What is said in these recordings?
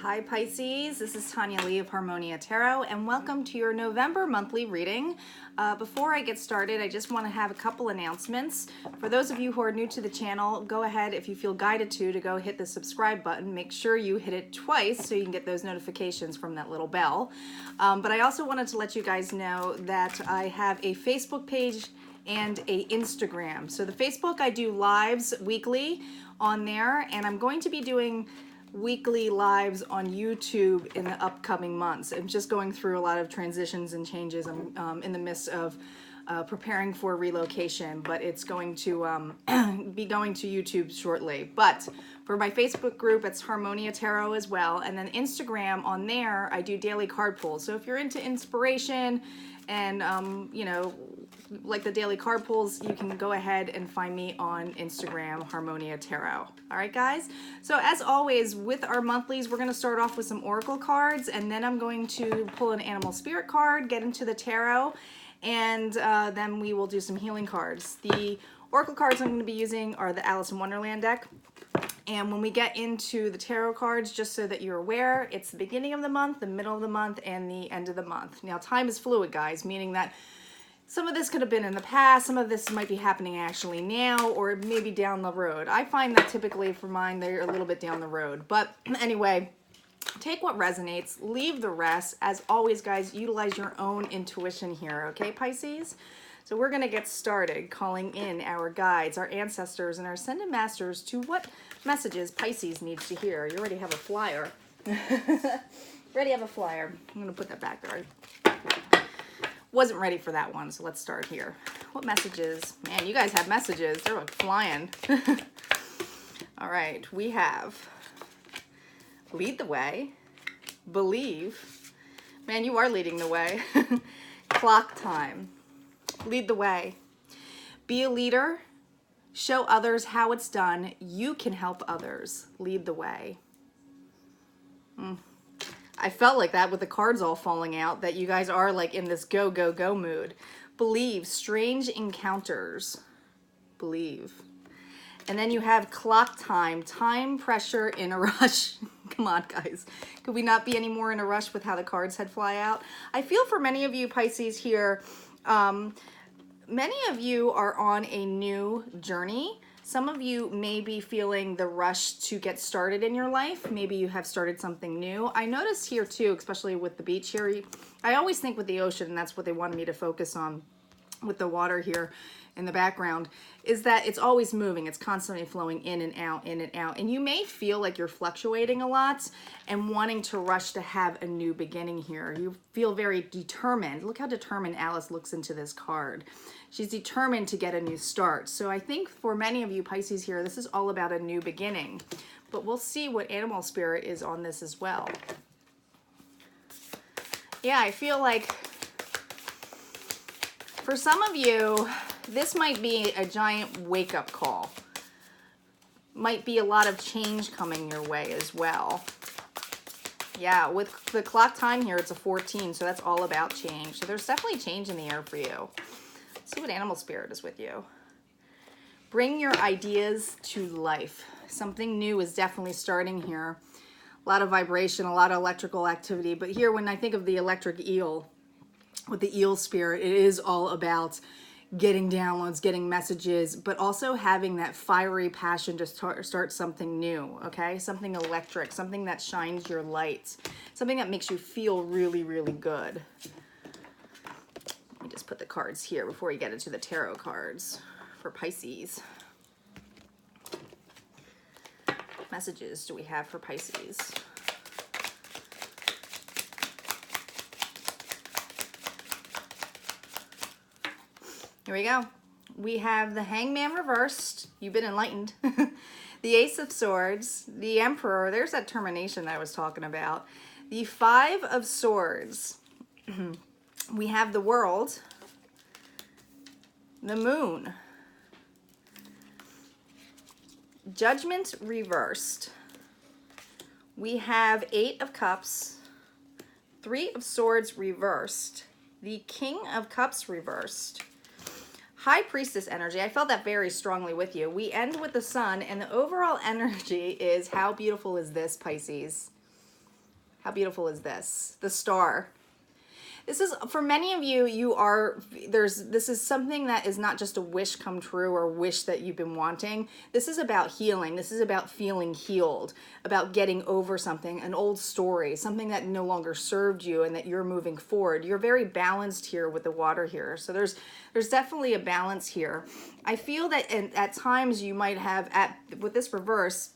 Hi Pisces, this is Tanya Lee of Harmonia Tarot, and welcome to your November monthly reading. Before I get started, I just want to have a couple announcements. For those of you who are new to the channel, go ahead, if you feel guided to go hit the subscribe button. Make sure you hit it twice so you can get those notifications from that little bell. But I also wanted to let you guys know that I have a Facebook page and a Instagram. So the Facebook, I do lives weekly on there, and I'm going to be doing weekly lives on YouTube in the upcoming months. I'm just going through a lot of transitions and changes. I'm in the midst of preparing for relocation, but it's going to be going to YouTube shortly. But for my Facebook group, it's Harmonia Tarot as well. And then Instagram, on there, I do daily card pulls. So if you're into inspiration and, you know, like the daily card pulls, you can go ahead and find me on Instagram, Harmonia Tarot. All right, guys? So as always, with our monthlies, we're going to start off with some oracle cards, and then I'm going to pull an animal spirit card, get into the tarot, and then we will do some healing cards. The oracle cards I'm going to be using are the Alice in Wonderland deck. And when we get into the tarot cards, just so that you're aware, it's the beginning of the month, the middle of the month, and the end of the month. Now, time is fluid, guys, meaning that some of this could have been in the past, some of this might be happening actually now, or maybe down the road. I find that typically for mine, they're a little bit down the road. But anyway, take what resonates, leave the rest. As always, guys, utilize your own intuition here, okay, Pisces? So we're gonna get started calling in our guides, our ancestors, and our ascended masters to what messages Pisces needs to hear. You already have a flyer. Already have a flyer. I'm gonna put that back there. Wasn't ready for that one, so let's start here. What messages? Man, you guys have messages. They're like flying. All right, we have lead the way, believe. Man, you are leading the way. Clock time. Lead the way. Be a leader. Show others how it's done. You can help others. Lead the way. I felt like that with the cards all falling out, that you guys are like in this go, go, go mood. Believe, strange encounters. Believe. And then you have clock time, time pressure in a rush. Come on, guys. Could we not be any more in a rush with how the cards had fly out? I feel for many of you Pisces here, many of you are on a new journey. Some of you may be feeling the rush to get started in your life. Maybe you have started something new. I notice here too, especially with the beach here, I always think with the ocean, and that's what they wanted me to focus on with the water here in the background, is that it's always moving. It's constantly flowing in and out, in and out. And you may feel like you're fluctuating a lot and wanting to rush to have a new beginning here. You feel very determined. Look how determined Alice looks into this card. She's determined to get a new start. So I think for many of you Pisces here, this is all about a new beginning. But we'll see what animal spirit is on this as well. Yeah, I feel like for some of you, this might be a giant wake-up call. Might be a lot of change coming your way as well. Yeah, with the clock time here, it's a 14, so that's all about change. So there's definitely change in the air for you. Let's see what animal spirit is with you. Bring your ideas to life. Something new is definitely starting here. A lot of vibration, a lot of electrical activity. But here, when I think of the electric eel, with the eel spirit, it is all about getting downloads, getting messages, but also having that fiery passion to start something new, okay? Something electric, something that shines your light, something that makes you feel really, really good. Let me just put the cards here before we get into the tarot cards for Pisces. What messages do we have for Pisces? Here we go. We have the Hangman reversed. You've been enlightened. The Ace of Swords, the Emperor. There's that termination that I was talking about. The Five of Swords. We have the World. The Moon. Judgment reversed. We have Eight of Cups. Three of Swords reversed. The King of Cups reversed. High Priestess energy. I felt that very strongly with you. We end with the Sun, and the overall energy is, how beautiful is this, Pisces? How beautiful is this? The star. This is, for many of you, this is something that is not just a wish come true or wish that you've been wanting. This is about healing. This is about feeling healed, about getting over something, an old story, something that no longer served you and that you're moving forward. You're very balanced here with the water here. So there's definitely a balance here. I feel that at times you might have, with this reverse,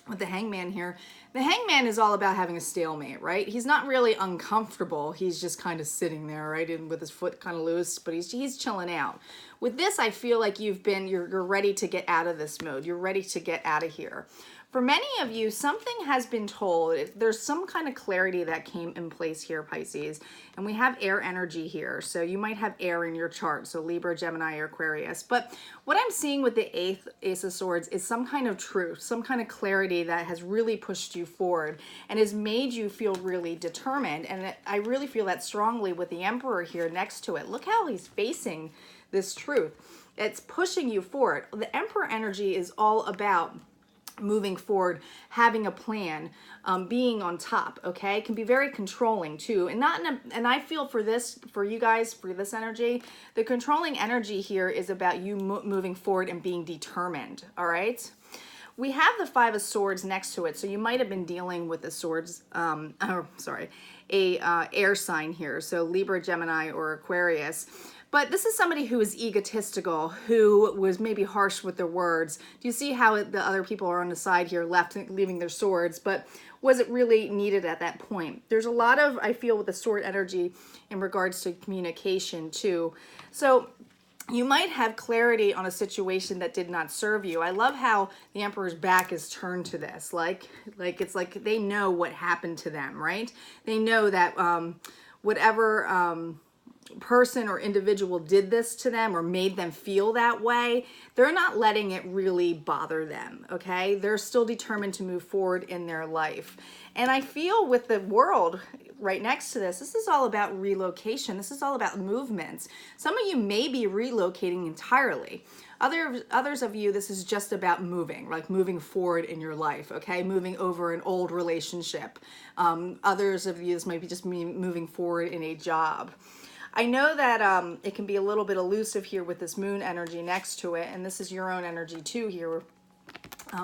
with the hangman here, the hangman is all about having a stalemate, right? He's not really uncomfortable. He's just kind of sitting there, right? And with his foot kind of loose, but he's chilling out. With this, I feel like you're ready to get out of this mode. You're ready to get out of here. For many of you, something has been told. There's some kind of clarity that came in place here, Pisces. And we have air energy here. So you might have air in your chart. So Libra, Gemini, or Aquarius. But what I'm seeing with the Ace of Swords is some kind of truth, some kind of clarity that has really pushed you forward and has made you feel really determined. And I really feel that strongly with the Emperor here next to it. Look how he's facing this truth. It's pushing you forward. The Emperor energy is all about moving forward, having a plan, being on top, okay? It can be very controlling too. And and I feel for you guys, for this energy, the controlling energy here is about you moving forward and being determined, all right? We have the Five of Swords next to it, so you might have been dealing with the swords, air sign here, so Libra, Gemini, or Aquarius. But this is somebody who is egotistical, who was maybe harsh with their words. Do you see how the other people are on the side here leaving their swords? But was it really needed at that point? There's a lot of, I feel, with the sword energy in regards to communication too. So you might have clarity on a situation that did not serve you. I love how the Emperor's back is turned to this. Like it's like they know what happened to them, right? They know that whatever person or individual did this to them or made them feel that way, they're not letting it really bother them, okay? They're still determined to move forward in their life. And I feel with the World right next to this is all about relocation. This is all about movements. Some of you may be relocating entirely. Others of you, this is just about moving, like moving forward in your life, okay? Moving over an old relationship. Others of you, this might be just moving forward in a job. I know that it can be a little bit elusive here with this moon energy next to it, and this is your own energy too here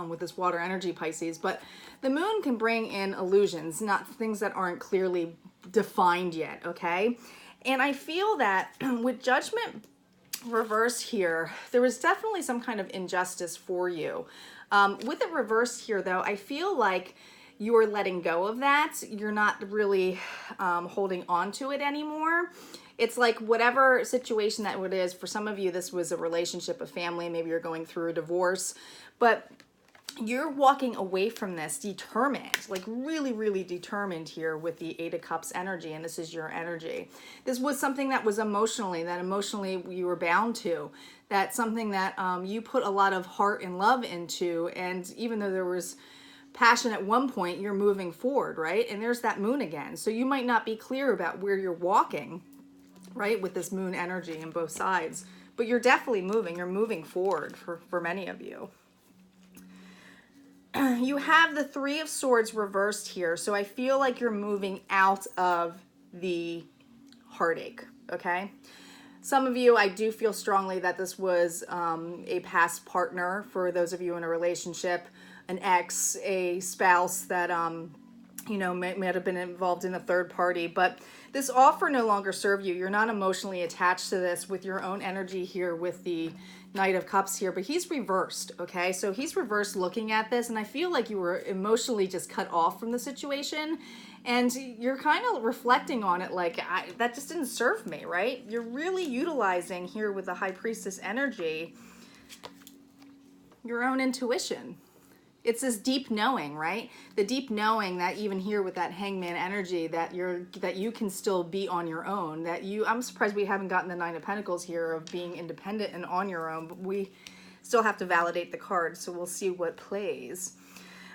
with this water energy, Pisces. But the moon can bring in illusions, not things that aren't clearly defined yet, okay? And I feel that with Judgment reversed here, there was definitely some kind of injustice for you. With it reversed here, though, I feel like you are letting go of that. You're not really holding on to it anymore. It's like whatever situation that it is, for some of you, this was a relationship, a family, maybe you're going through a divorce, but you're walking away from this determined, like really, really determined here with the Eight of Cups energy, and this is your energy. This was something that was emotionally you were bound to, that's something that you put a lot of heart and love into, and even though there was passion at one point, you're moving forward, right? And there's that moon again. So you might not be clear about where you're walking, right, with this moon energy on both sides, but you're definitely moving. You're moving forward for many of you. You have the Three of Swords reversed here, so I feel like you're moving out of the heartache, okay? Some of you, I do feel strongly that this was a past partner for those of you in a relationship, an ex, a spouse that, you know, may have been involved in a third party, but this offer no longer serves you. You're not emotionally attached to this with your own energy here with the Knight of Cups here, but he's reversed, okay? So he's reversed looking at this, and I feel like you were emotionally just cut off from the situation, and you're kind of reflecting on it like, that just didn't serve me, right? You're really utilizing here with the High Priestess energy your own intuition. It's this deep knowing, right? The deep knowing that even here with that Hangman energy that you can still be on your own, I'm surprised we haven't gotten the Nine of Pentacles here of being independent and on your own, but we still have to validate the cards, so we'll see what plays.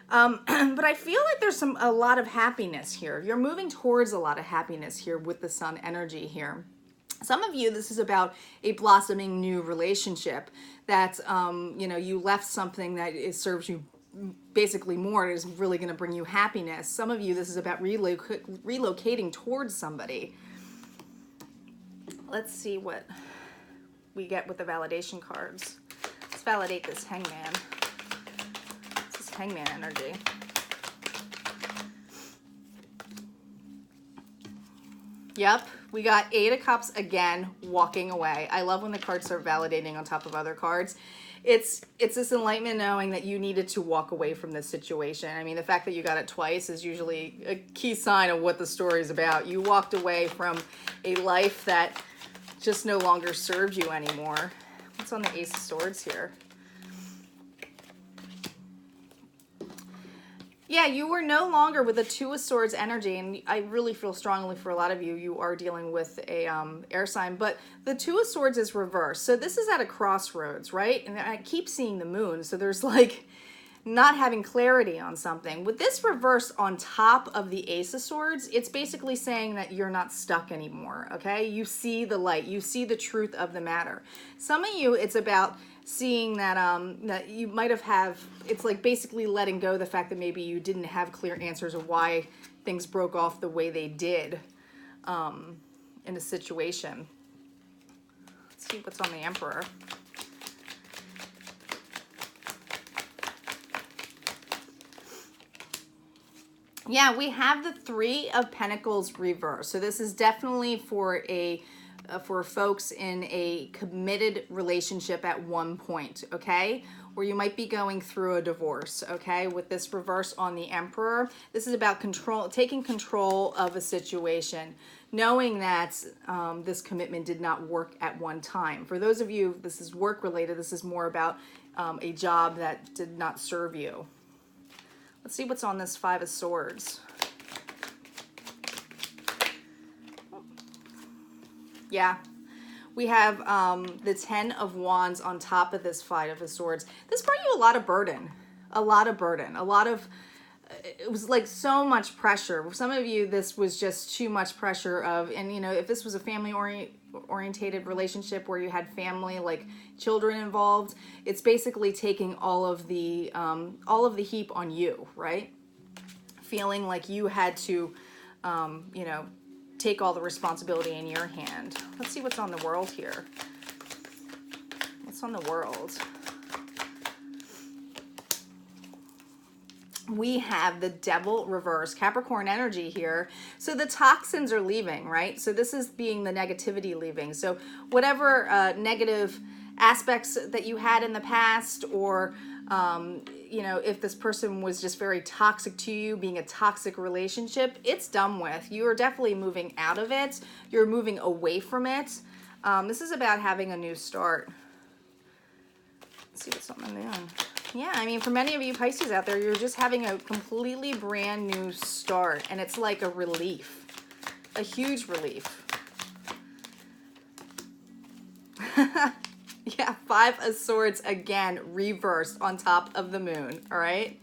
But I feel like there's a lot of happiness here. You're moving towards a lot of happiness here with the Sun energy here. Some of you, this is about a blossoming new relationship that, you know, you left something that serves you basically more is really going to bring you happiness. Some of you, this is about relocating towards somebody. Let's see what we get with the validation cards. Let's validate this Hangman. This is Hangman energy. Yep, we got Eight of Cups again, walking away. I love when the cards start validating on top of other cards. It's this enlightenment knowing that you needed to walk away from this situation. I mean, the fact that you got it twice is usually a key sign of what the story is about. You walked away from a life that just no longer served you anymore. What's on the Ace of Swords here? Yeah, you were no longer with the Two of Swords energy, and I really feel strongly for a lot of you, you are dealing with a air sign, but the Two of Swords is reversed. So this is at a crossroads, right? And I keep seeing the moon, so there's like not having clarity on something. With this reverse on top of the Ace of Swords, it's basically saying that you're not stuck anymore, okay? You see the light, you see the truth of the matter. Some of you, it's about seeing that that you might have it's like basically letting go of the fact that maybe you didn't have clear answers of why things broke off the way they did in a situation. Let's see what's on the Emperor. Yeah, we have the Three of Pentacles reversed. So this is definitely for folks in a committed relationship at one point, okay? Or you might be going through a divorce, okay? With this reverse on the Emperor, this is about control, taking control of a situation, knowing that this commitment did not work at one time. For those of you, this is work related, this is more about a job that did not serve you. Let's see what's on this Five of Swords. Yeah, we have the Ten of Wands on top of this Five of Swords. This brought you a lot of burden, a lot of burden, a lot of, it was like so much pressure. For some of you, this was just too much pressure of, and you know, if this was a family orientated relationship where you had family, like children involved, it's basically taking all of the heap on you, right? Feeling like you had to, you know, take all the responsibility in your hand. Let's see what's on the world here. What's on the world? We have the Devil reverse, Capricorn energy here. So the toxins are leaving, right? So this is being the negativity leaving. So whatever negative aspects that you had in the past, or you know, if this person was just very toxic to you, being a toxic relationship, it's done with. You are definitely moving out of it. You're moving away from it. This is about having a new start. Let's see what's on the moon. Yeah, I mean, for many of you Pisces out there, you're just having a completely brand new start, and it's like a relief, a huge relief. Yeah, Five of Swords again, reversed on top of the moon, all right?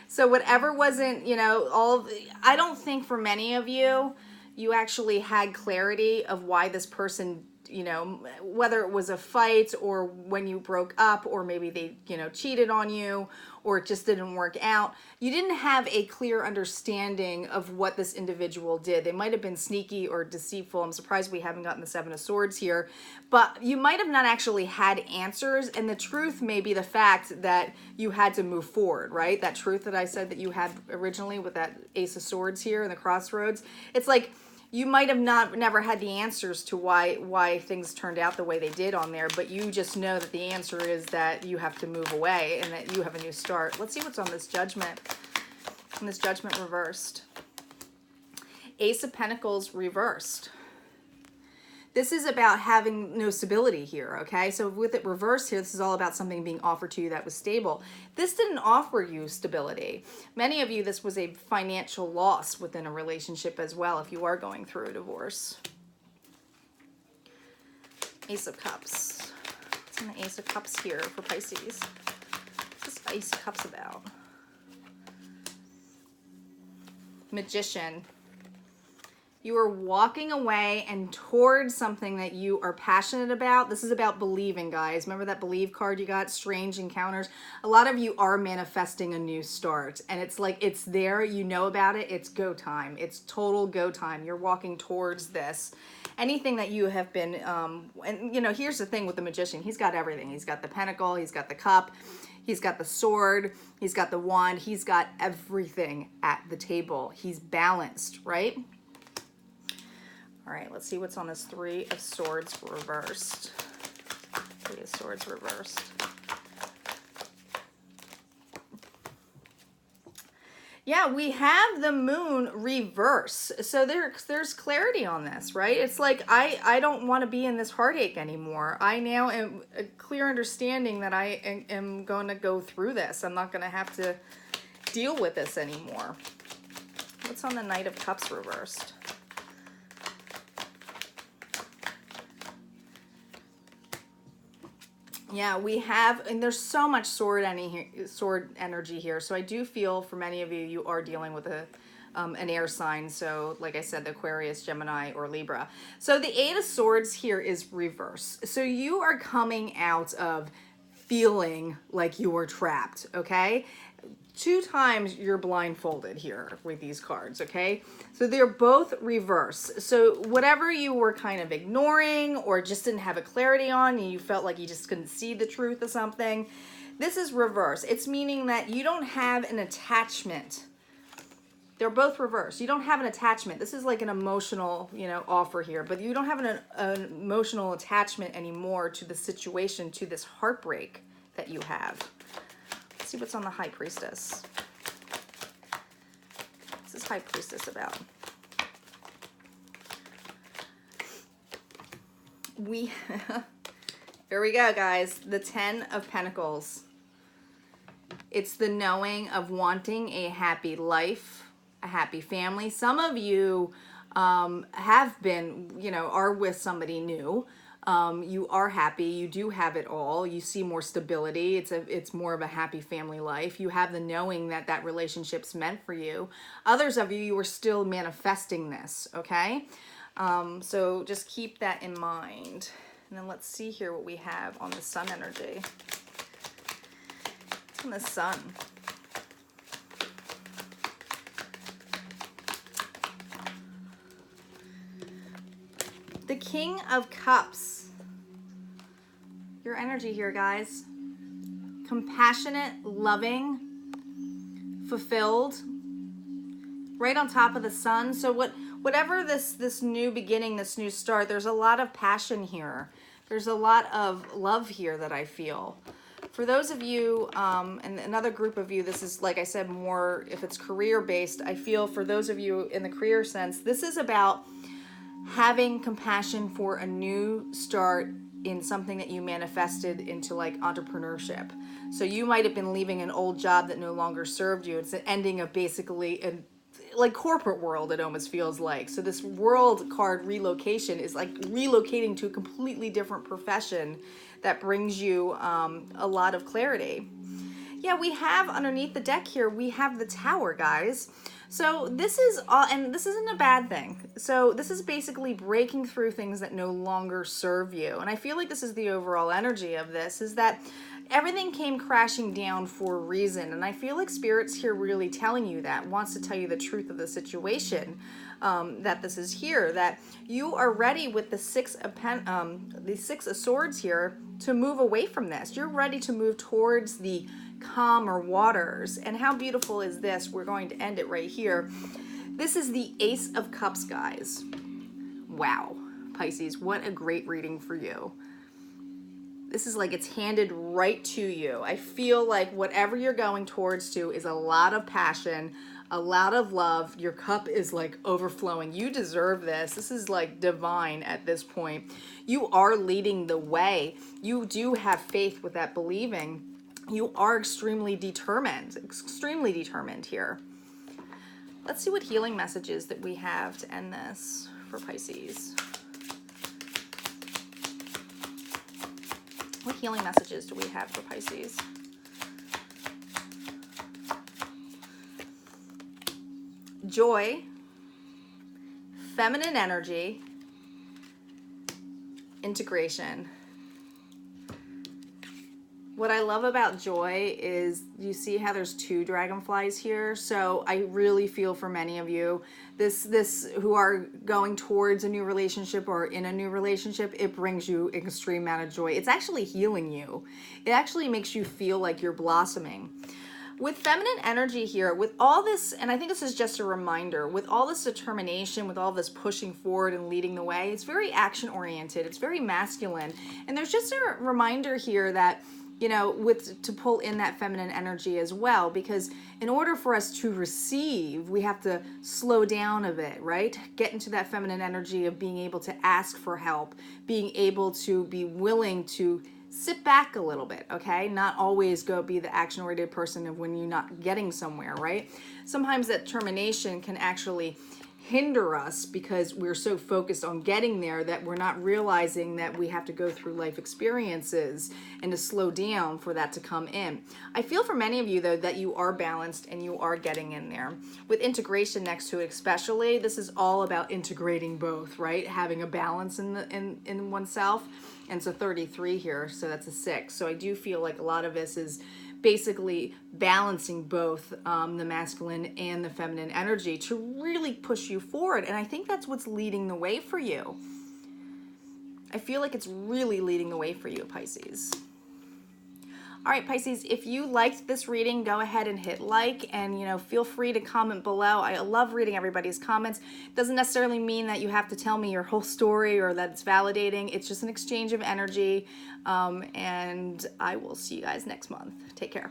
So whatever wasn't, you know, I don't think for many of you, you actually had clarity of why this person, you know, whether it was a fight or when you broke up, or maybe they, you know, cheated on you, or it just didn't work out. You didn't have a clear understanding of what this individual did. They might have been sneaky or deceitful. I'm surprised we haven't gotten the Seven of Swords here, but you might have not actually had answers. And the truth may be the fact that you had to move forward, right? That truth that I said that you had originally with that Ace of Swords here in the crossroads. It's like, you might have never had the answers to why things turned out the way they did on there, but you just know that the answer is that you have to move away and that you have a new start. Let's see what's on this Judgment. On this Judgment reversed. Ace of Pentacles reversed. This is about having no stability here, okay? So with it reversed here, this is all about something being offered to you that was stable. This didn't offer you stability. Many of you, this was a financial loss within a relationship as well if you are going through a divorce. Ace of Cups. What's in the Ace of Cups here for Pisces? What's this Ace of Cups about? Magician. You are walking away and towards something that you are passionate about. This is about believing, guys. Remember that believe card you got, strange encounters? A lot of you are manifesting a new start, and it's like it's there, you know about it, it's go time. It's total go time. You're walking towards this. Anything that you have been, and you know, here's the thing with the magician. He's got everything. He's got the pentacle, he's got the cup, he's got the sword, he's got the wand, he's got everything at the table. He's balanced, right? All right, let's see what's on this Three of Swords reversed. Three of Swords reversed. Yeah, we have the moon reverse. So there's clarity on this, right? It's like, I don't want to be in this heartache anymore. I now am a clear understanding that I am going to go through this. I'm not going to have to deal with this anymore. What's on the Knight of Cups reversed? Yeah, we have, and there's so much sword energy here. So I do feel for many of you, you are dealing with an air sign. So like I said, the Aquarius, Gemini, or Libra. So the Eight of Swords here is reverse. So you are coming out of feeling like you were trapped, okay? 2 times you're blindfolded here with these cards, okay? So they're both reverse. So whatever you were kind of ignoring or just didn't have a clarity on, and you felt like you just couldn't see the truth of something, this is reverse. It's meaning that you don't have an attachment. They're both reverse. You don't have an attachment. This is like an emotional, you know, offer here, but you don't have an emotional attachment anymore to the situation, to this heartbreak that you have. Let's see what's on the High Priestess. What's this High Priestess about? Here we go, guys. The 10 of Pentacles. It's the knowing of wanting a happy life, a happy family. Some of you have been, you know, are with somebody new. You are happy. You do have it all. You see more stability. It's more of a happy family life. You have the knowing that that relationship's meant for you. Others of you, you are still manifesting this, okay? So just keep that in mind. And then let's see here what we have on the Sun energy. What's on the Sun? The King of Cups. Your energy here, guys. Compassionate, loving, fulfilled. Right on top of the Sun. So whatever this new beginning, this new start, there's a lot of passion here. There's a lot of love here that I feel. For those of you, and another group of you, this is, like I said, more if it's career-based, I feel for those of you in the career sense, this is about having compassion for a new start in something that you manifested into like entrepreneurship. So you might have been leaving an old job that no longer served you. It's an ending of basically like corporate world, it almost feels like. So this world card relocation is like relocating to a completely different profession that brings you a lot of clarity. Yeah, we have underneath the deck here, we have the Tower, guys. So this is, and this isn't a bad thing. So this is basically breaking through things that no longer serve you. And I feel like this is the overall energy of this, is that everything came crashing down for a reason. And I feel like Spirit's here really telling you that, wants to tell you the truth of the situation, that this is here, that you are ready with the Six of Swords here to move away from this. You're ready to move towards the calmer waters. And how beautiful is this? We're going to end it right here. This is the Ace of Cups, guys. Wow, Pisces, what a great reading for you. This is like it's handed right to you. I feel like whatever you're going towards to is a lot of passion, a lot of love. Your cup is like overflowing. You deserve this. This is like divine at this point. You are leading the way. You do have faith with that believing. You are extremely determined here. Let's see what healing messages that we have to end this for Pisces. What healing messages do we have for Pisces? Joy, feminine energy, integration. What I love about joy is you see how there's two dragonflies here. So I really feel for many of you, this who are going towards a new relationship or in a new relationship, it brings you an extreme amount of joy. It's actually healing you. It actually makes you feel like you're blossoming. With feminine energy here, with all this, and I think this is just a reminder, with all this determination, with all this pushing forward and leading the way, it's very action oriented. It's very masculine. And there's just a reminder here that, you know, to pull in that feminine energy as well, because in order for us to receive, we have to slow down a bit, right? Get into that feminine energy of being able to ask for help, being able to be willing to sit back a little bit, okay? Not always go be the action-oriented person of when you're not getting somewhere, right? Sometimes that determination can actually hinder us because we're so focused on getting there that we're not realizing that we have to go through life experiences and to slow down for that to come in. I feel for many of you though that you are balanced and you are getting in there. With integration next to it especially, this is all about integrating both, right? Having a balance in oneself. And it's a 33 here, so that's a 6. So I do feel like a lot of this is basically balancing both the masculine and the feminine energy to really push you forward. And I think that's what's leading the way for you. I feel like it's really leading the way for you, Pisces. All right, Pisces, if you liked this reading, go ahead and hit like and, you know, feel free to comment below. I love reading everybody's comments. It doesn't necessarily mean that you have to tell me your whole story or that it's validating. It's just an exchange of energy. And I will see you guys next month. Take care.